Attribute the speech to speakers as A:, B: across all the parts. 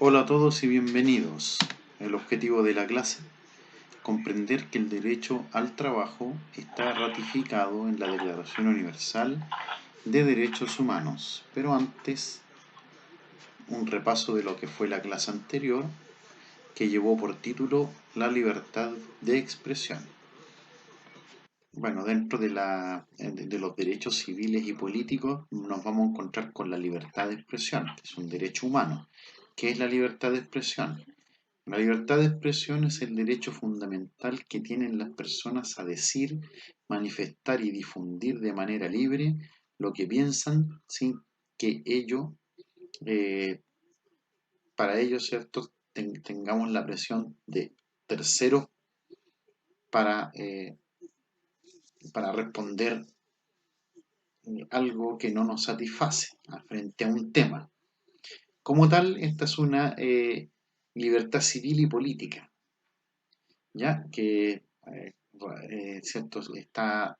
A: Hola a todos y bienvenidos. El objetivo de la clase, comprender que el derecho al trabajo está ratificado en la Declaración Universal de Derechos Humanos. Pero antes, un repaso de lo que fue la clase anterior, que llevó por título La libertad de expresión. Bueno, dentro de los derechos civiles y políticos nos vamos a encontrar con la libertad de expresión, que es un derecho humano. ¿Qué es la libertad de expresión? La libertad de expresión es el derecho fundamental que tienen las personas a decir, manifestar y difundir de manera libre lo que piensan sin que eh, para ello, ¿cierto?, tengamos la presión de terceros para, eh, para responder algo que no nos satisface frente a un tema. Como tal, esta es una libertad civil y política, ¿ya? Que ¿cierto? Está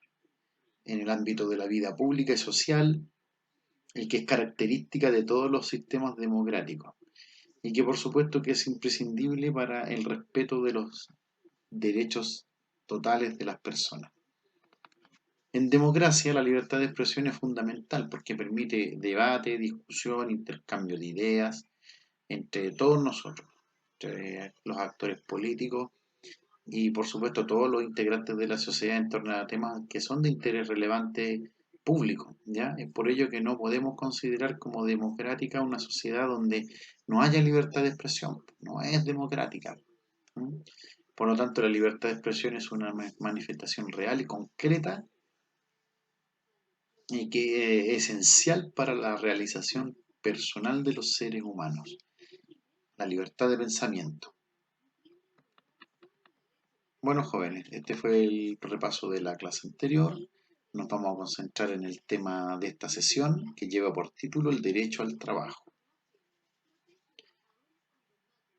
A: en el ámbito de la vida pública y social, y que es característica de todos los sistemas democráticos, y que por supuesto que es imprescindible para el respeto de los derechos totales de las personas. En democracia la libertad de expresión es fundamental porque permite debate, discusión, intercambio de ideas entre todos nosotros, entre los actores políticos y por supuesto todos los integrantes de la sociedad en torno a temas que son de interés relevante público, ¿ya? Es por ello que no podemos considerar como democrática una sociedad donde no haya libertad de expresión, no es democrática. ¿Mm? Por lo tanto, la libertad de expresión es una manifestación real y concreta y que es esencial para la realización personal de los seres humanos, la libertad de pensamiento. Bueno, jóvenes, este fue el repaso de la clase anterior. Nos vamos a concentrar en el tema de esta sesión, que lleva por título el derecho al trabajo.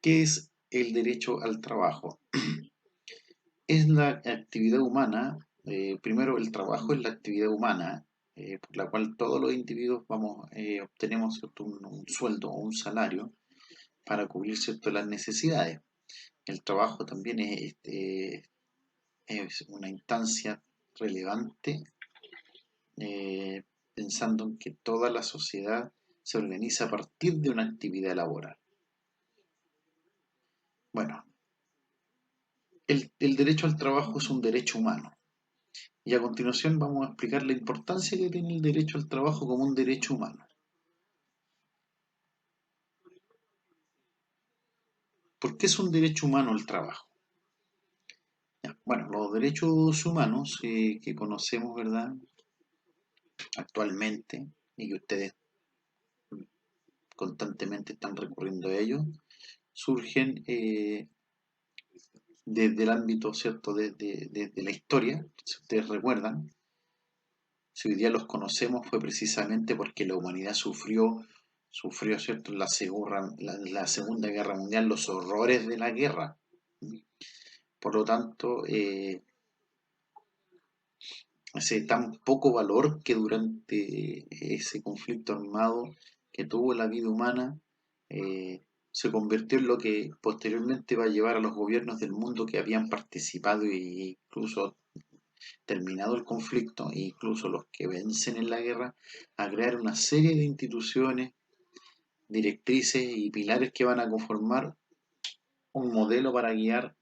A: ¿Qué es el derecho al trabajo? Es la actividad humana, primero el trabajo es la actividad humana, por la cual todos los individuos obtenemos, ¿cierto?, un sueldo o un salario para cubrir, ¿cierto?, las necesidades. El trabajo también es una instancia relevante, eh, pensando en que toda la sociedad se organiza a partir de una actividad laboral. Bueno, el derecho al trabajo es un derecho humano. Y a continuación vamos a explicar la importancia que tiene el derecho al trabajo como un derecho humano. ¿Por qué es un derecho humano el trabajo? Ya, bueno, los derechos humanos que conocemos, ¿verdad?, actualmente, y que ustedes constantemente están recurriendo a ellos, surgen desde el ámbito, ¿cierto?, desde la historia. Si ustedes recuerdan, si hoy día los conocemos fue precisamente porque la humanidad sufrió, ¿cierto?, la Segunda Guerra Mundial, los horrores de la guerra. Por lo tanto, ese tan poco valor que durante ese conflicto armado que tuvo la vida humana, se convirtió en lo que posteriormente va a llevar a los gobiernos del mundo que habían participado e incluso terminado el conflicto, e incluso los que vencen en la guerra, a crear una serie de instituciones, directrices y pilares que van a conformar un modelo para guiar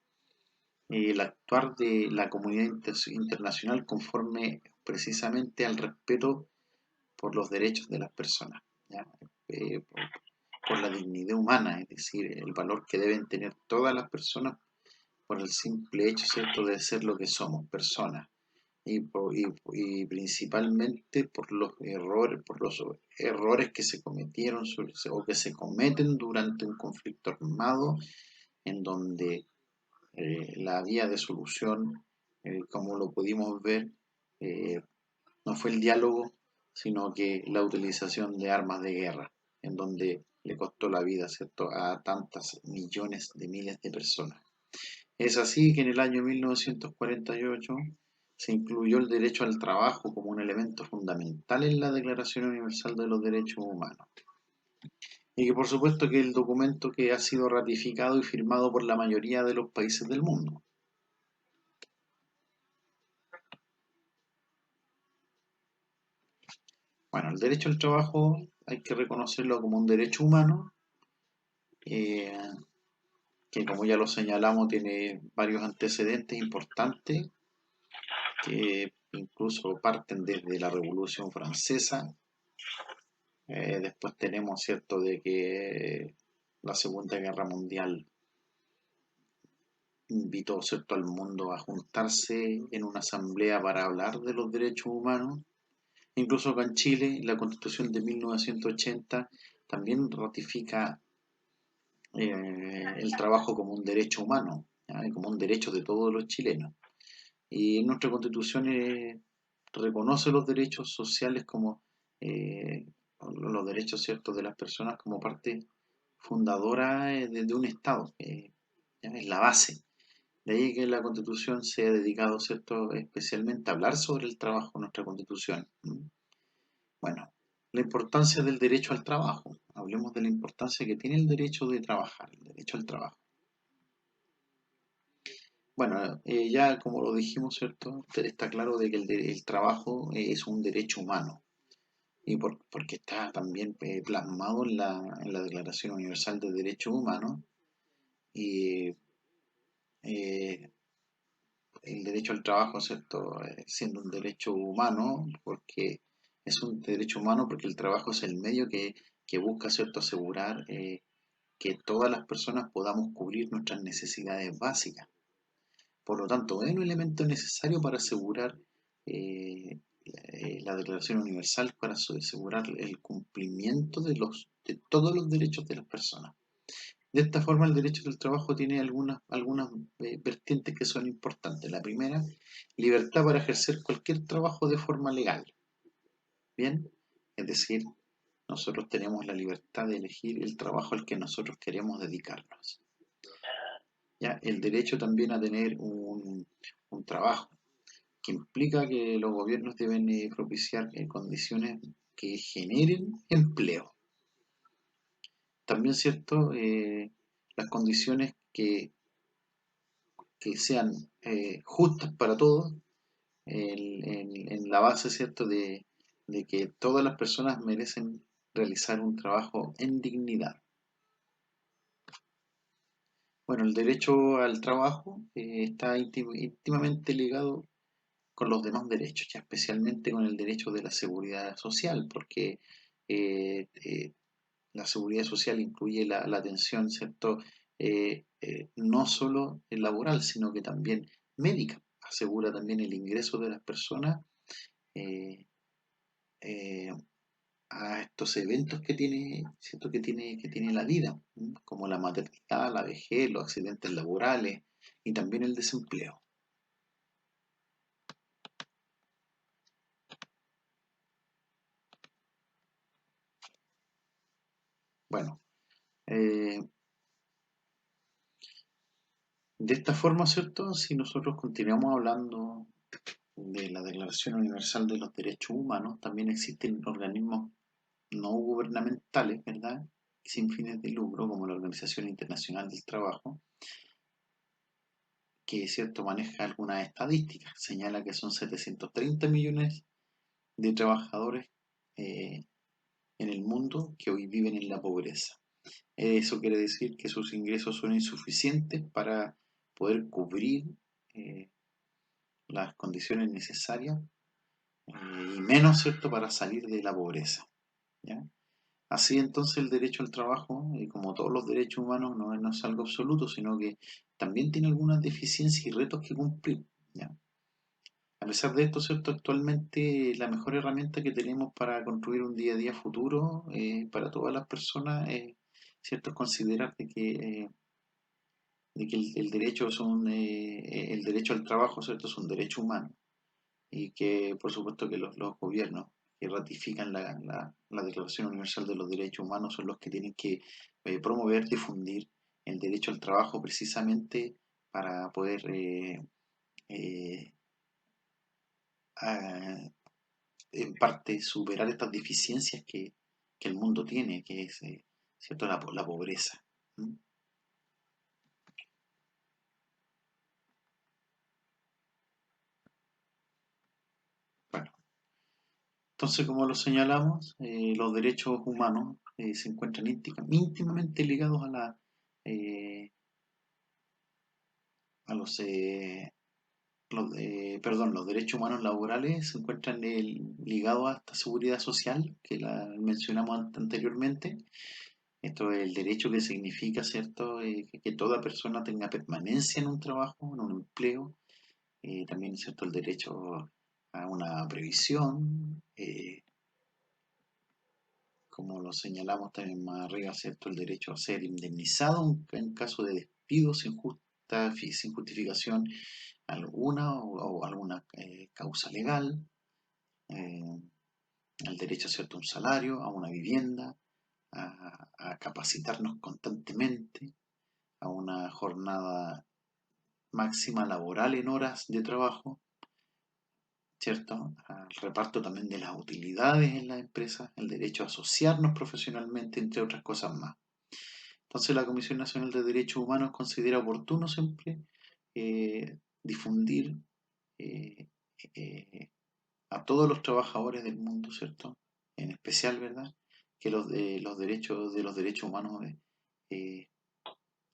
A: el actuar de la comunidad internacional conforme precisamente al respeto por los derechos de las personas, ¿ya? Eh, por, por la dignidad humana, es decir, el valor que deben tener todas las personas por el simple hecho, ¿cierto?, de ser lo que somos, personas, y principalmente por los errores que se cometieron o que se cometen durante un conflicto armado en donde la vía de solución, como lo pudimos ver, eh, no fue el diálogo, sino que la utilización de armas de guerra, en donde le costó la vida, ¿cierto?, a tantas millones de miles de personas. Es así que en el año 1948 se incluyó el derecho al trabajo como un elemento fundamental en la Declaración Universal de los Derechos Humanos. Y que por supuesto que el documento que ha sido ratificado y firmado por la mayoría de los países del mundo. Bueno, el derecho al trabajo hay que reconocerlo como un derecho humano, eh, que como ya lo señalamos tiene varios antecedentes importantes que incluso parten desde la Revolución Francesa. Después tenemos, cierto, de que la Segunda Guerra Mundial invitó, cierto, al mundo a juntarse en una asamblea para hablar de los derechos humanos. Incluso acá en Chile, la Constitución de 1980 también ratifica el trabajo como un derecho humano, ¿ya? Y como un derecho de todos los chilenos. Y nuestra Constitución reconoce los derechos sociales como eh, los derechos, ciertos, de las personas como parte fundadora de un Estado, ¿ya? Es la base. De ahí que la Constitución se ha dedicado, cierto, especialmente a hablar sobre el trabajo en nuestra Constitución. Bueno, la importancia del derecho al trabajo. Hablemos de la importancia que tiene el derecho de trabajar, el derecho al trabajo. Bueno, ya como lo dijimos, ¿cierto? Está claro de que el trabajo es un derecho humano y porque está también plasmado en la Declaración Universal de Derechos Humanos y eh, el derecho al trabajo, ¿cierto? Siendo un derecho humano, porque es un derecho humano porque el trabajo es el medio que busca, ¿cierto?, asegurar que todas las personas podamos cubrir nuestras necesidades básicas. Por lo tanto, es un elemento necesario para asegurar la Declaración Universal, para asegurar el cumplimiento de todos los derechos de las personas. De esta forma, el derecho del trabajo tiene algunas vertientes que son importantes. La primera, libertad para ejercer cualquier trabajo de forma legal. Bien, es decir, nosotros tenemos la libertad de elegir el trabajo al que nosotros queremos dedicarnos. ¿Ya? El derecho también a tener un trabajo, que implica que los gobiernos deben propiciar condiciones que generen empleo. También, ¿cierto? Las condiciones que sean justas para todos, en la base, ¿cierto?, de que todas las personas merecen realizar un trabajo en dignidad. Bueno, el derecho al trabajo está íntimamente ligado con los demás derechos, ya especialmente con el derecho de la seguridad social, porque la seguridad social incluye la atención, ¿cierto? No solo laboral, sino que también médica. Asegura también el ingreso de las personas eh, eh, a estos eventos que tiene, ¿cierto? Que tiene la vida, ¿m? Como la maternidad, la vejez, los accidentes laborales y también el desempleo. Bueno, eh, de esta forma, ¿cierto? Si nosotros continuamos hablando de la Declaración Universal de los Derechos Humanos, también existen organismos no gubernamentales, ¿verdad? Sin fines de lucro, como la Organización Internacional del Trabajo, que, cierto, maneja algunas estadísticas. Señala que son 730 millones de trabajadores eh, en el mundo que hoy viven en la pobreza. Eso quiere decir que sus ingresos son insuficientes para poder cubrir eh, las condiciones necesarias y menos, ¿cierto?, para salir de la pobreza. ¿Ya? Así entonces el derecho al trabajo, como todos los derechos humanos, no es algo absoluto, sino que también tiene algunas deficiencias y retos que cumplir. ¿Ya? A pesar de esto, ¿cierto? Actualmente la mejor herramienta que tenemos para construir un día a día futuro para todas las personas es, ¿cierto?, considerar de que el derecho el derecho al trabajo, ¿cierto?, es un derecho humano y que por supuesto que los gobiernos que ratifican la Declaración Universal de los Derechos Humanos son los que tienen que promover, difundir el derecho al trabajo precisamente para poder eh, a- en parte superar estas deficiencias que el mundo tiene, que es ¿cierto? La pobreza. ¿Mm? Bueno, entonces, como lo señalamos, los derechos humanos se encuentran íntimamente ligados eh, a los derechos humanos laborales se encuentran ligados a esta seguridad social que la mencionamos anteriormente. Esto es el derecho que significa, ¿cierto?, que toda persona tenga permanencia en un trabajo, en un empleo. También, ¿cierto?, el derecho a una previsión, como lo señalamos también más arriba, ¿cierto?, el derecho a ser indemnizado en caso de despido sin justificación alguna o alguna causa legal, eh, el derecho, ¿cierto?, a un salario, a una vivienda, a capacitarnos constantemente, a una jornada máxima laboral en horas de trabajo, ¿cierto? Al reparto también de las utilidades en las empresas, el derecho a asociarnos profesionalmente, entre otras cosas más. Entonces la Comisión Nacional de Derechos Humanos considera oportuno siempre difundir eh, eh, a todos los trabajadores del mundo, ¿cierto? En especial, ¿verdad? Que los derechos humanos eh,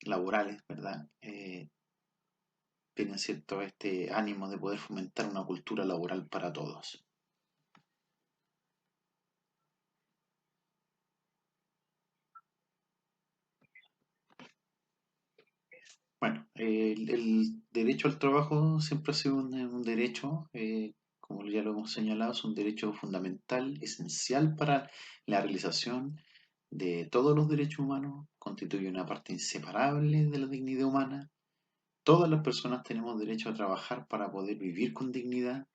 A: laborales, ¿verdad? Tienen cierto este ánimo de poder fomentar una cultura laboral para todos. Bueno, el derecho al trabajo siempre ha sido un derecho, como ya lo hemos señalado, es un derecho fundamental, esencial para la realización de todos los derechos humanos, constituye una parte inseparable de la dignidad humana. Todas las personas tenemos derecho a trabajar para poder vivir con dignidad.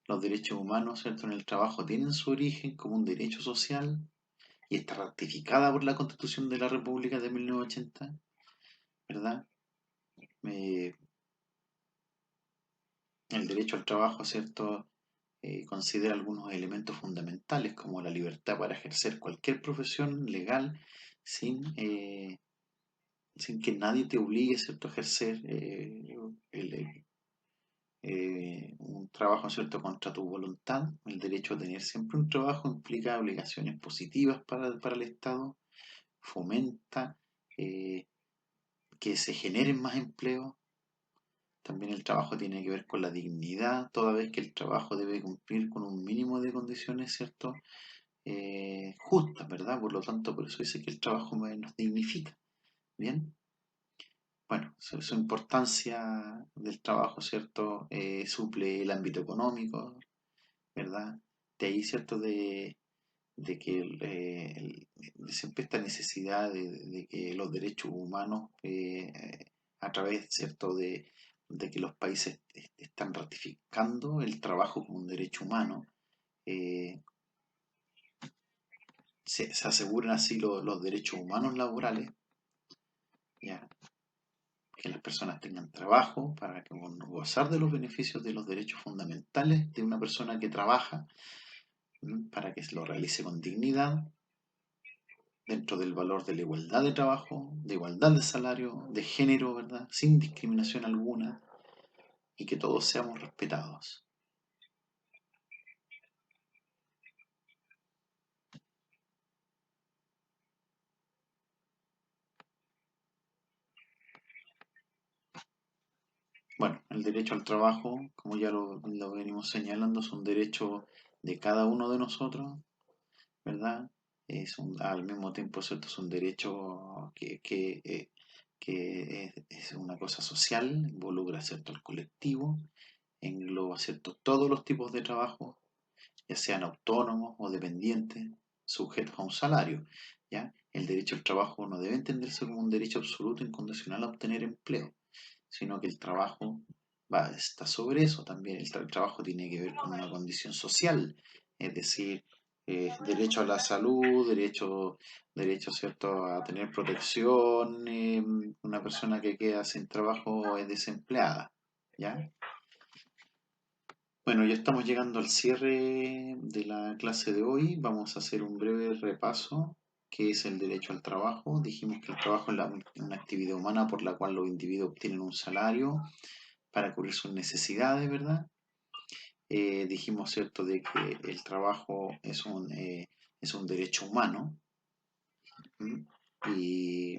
A: Los derechos humanos, ¿cierto?, en el trabajo tienen su origen como un derecho social y está ratificada por la Constitución de la República de 1980, ¿verdad? Eh, el derecho al trabajo, ¿cierto?, considera algunos elementos fundamentales como la libertad para ejercer cualquier profesión legal sin, sin que nadie te obligue, ¿cierto?, a ejercer el, un trabajo, ¿cierto?, contra tu voluntad. El derecho a tener siempre un trabajo implica obligaciones positivas para el Estado, fomenta eh, que se generen más empleos. También el trabajo tiene que ver con la dignidad, toda vez que el trabajo debe cumplir con un mínimo de condiciones, ¿cierto?, justas, ¿verdad? Por lo tanto, por eso dice que el trabajo nos dignifica. Bien, bueno, su importancia del trabajo, ¿cierto?, suple el ámbito económico, ¿verdad? De ahí, ¿cierto?, de que siempre esta necesidad de que los derechos humanos, a través, ¿cierto?, de que los países están ratificando el trabajo como un derecho humano, eh, se aseguran así los derechos humanos laborales, ¿ya? Que las personas tengan trabajo para que, gozar de los beneficios de los derechos fundamentales de una persona que trabaja, para que lo realice con dignidad, dentro del valor de la igualdad de trabajo, de igualdad de salario, de género, ¿verdad? Sin discriminación alguna y que todos seamos respetados. Bueno, el derecho al trabajo, como ya lo venimos señalando, es un derecho de cada uno de nosotros, ¿verdad? Al mismo tiempo, ¿cierto? Es un derecho que es una cosa social, involucra, ¿cierto?, al colectivo, engloba, ¿cierto?, todos los tipos de trabajo, ya sean autónomos o dependientes, sujetos a un salario, ¿ya? El derecho al trabajo no debe entenderse como un derecho absoluto incondicional a obtener empleo, sino que el trabajo está sobre eso también. El trabajo tiene que ver con una condición social, es decir, derecho a la salud, derecho, ¿cierto?, a tener protección. Una persona que queda sin trabajo es desempleada, ¿ya? Bueno, ya estamos llegando al cierre de la clase de hoy. Vamos a hacer un breve repaso. ¿Qué es el derecho al trabajo? Dijimos que el trabajo es una actividad humana por la cual los individuos obtienen un salario para cubrir sus necesidades, ¿verdad? Dijimos, ¿cierto?, de que el trabajo es un derecho humano. ¿M? Y,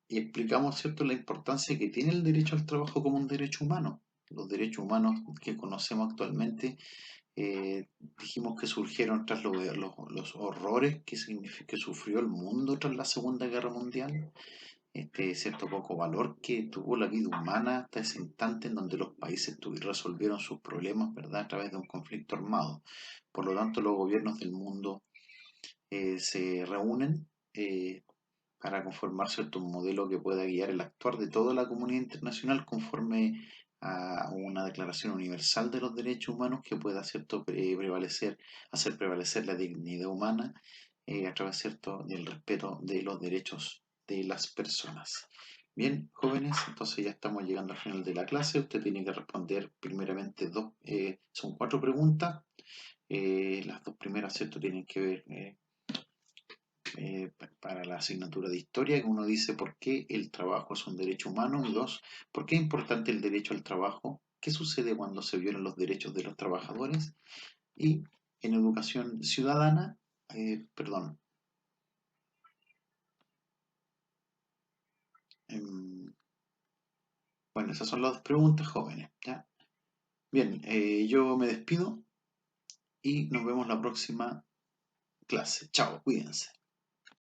A: y explicamos, ¿cierto?, la importancia que tiene el derecho al trabajo como un derecho humano. Los derechos humanos que conocemos actualmente, dijimos que surgieron tras los horrores que sufrió el mundo tras la Segunda Guerra Mundial, este cierto poco valor que tuvo la vida humana hasta ese instante en donde los países resolvieron sus problemas, ¿verdad?, a través de un conflicto armado. Por lo tanto, los gobiernos del mundo se reúnen para conformar cierto un modelo que pueda guiar el actuar de toda la comunidad internacional conforme a una declaración universal de los derechos humanos que pueda cierto hacer prevalecer la dignidad humana a través cierto del respeto de los derechos de las personas. Bien, jóvenes, entonces ya estamos llegando al final de la clase. Usted tiene que responder primeramente son 4 preguntas. Las 2 primeras, ¿cierto?, tienen que ver para la asignatura de historia, que uno dice por qué el trabajo es un derecho humano, y 2, por qué es importante el derecho al trabajo, qué sucede cuando se violan los derechos de los trabajadores, y en educación ciudadana, perdón, em, bueno, esas son las 2 preguntas, jóvenes, ¿ya? Bien, yo me despido y nos vemos la próxima clase. Chao, cuídense.